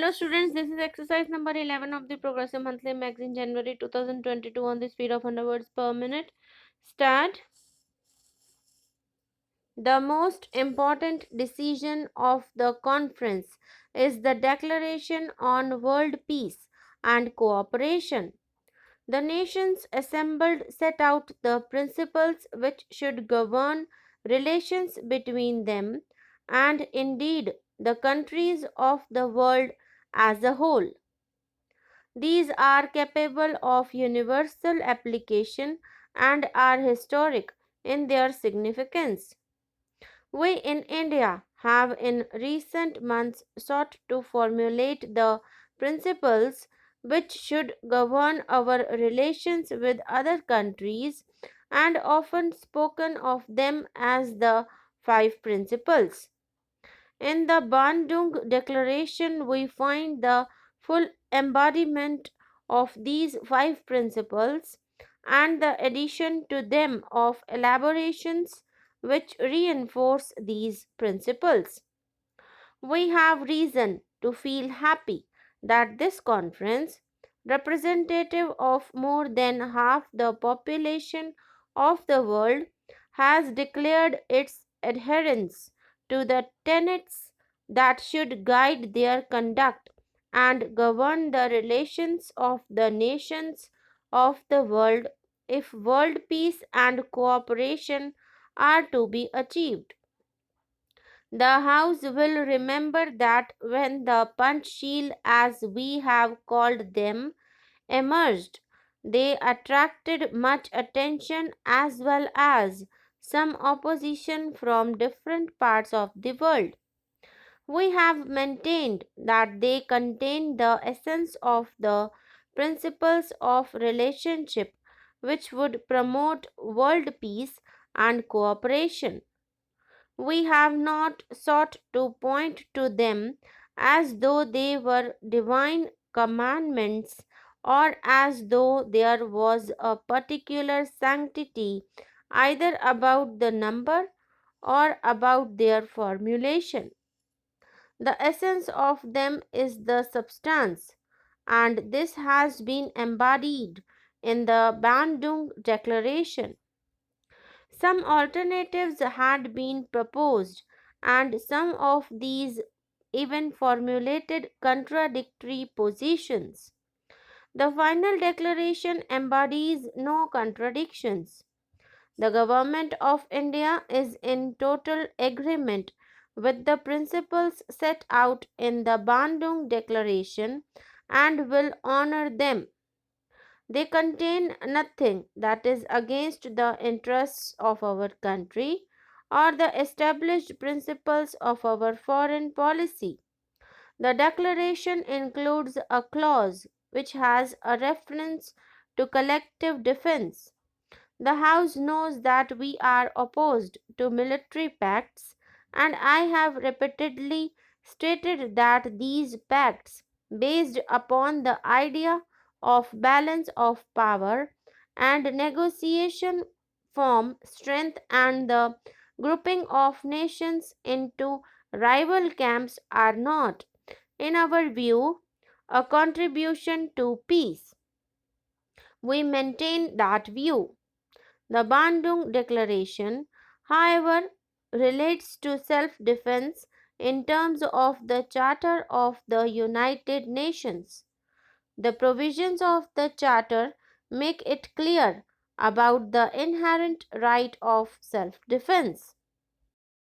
Hello students, this is exercise number 11 of the Progressive Monthly Magazine, January 2022, on the speed of 100 words per minute. Start. The most important decision of the conference is the Declaration on World Peace and Cooperation. The nations assembled set out the principles which should govern relations between them and indeed the countries of the world as a whole. These are capable of universal application and are historic in their significance. We in India have in recent months sought to formulate the principles which should govern our relations with other countries and often spoken of them as the five principles. In the Bandung Declaration, we find the full embodiment of these five principles and the addition to them of elaborations which reinforce these principles. We have reason to feel happy that this conference, representative of more than half the population of the world, has declared its adherence to the tenets that should guide their conduct and govern the relations of the nations of the world if world peace and cooperation are to be achieved. The House will remember that when the Panchsheel, as we have called them, emerged, they attracted much attention as well as some opposition from different parts of the world. We have maintained that they contain the essence of the principles of relationship which would promote world peace and cooperation. We have not sought to point to them as though they were divine commandments or as though there was a particular sanctity either about the number or about their formulation. The essence of them is the substance, and this has been embodied in the Bandung Declaration. Some alternatives had been proposed, and some of these even formulated contradictory positions. The final declaration embodies no contradictions. The Government of India is in total agreement with the principles set out in the Bandung Declaration and will honor them. They contain nothing that is against the interests of our country or the established principles of our foreign policy. The declaration includes a clause which has a reference to collective defense. The House knows that we are opposed to military pacts, and I have repeatedly stated that these pacts, based upon the idea of balance of power and negotiation, form strength and the grouping of nations into rival camps, are not, in our view, a contribution to peace. We maintain that view. The Bandung Declaration, however, relates to self defense in terms of the Charter of the United Nations. The provisions of the Charter make it clear about the inherent right of self defense.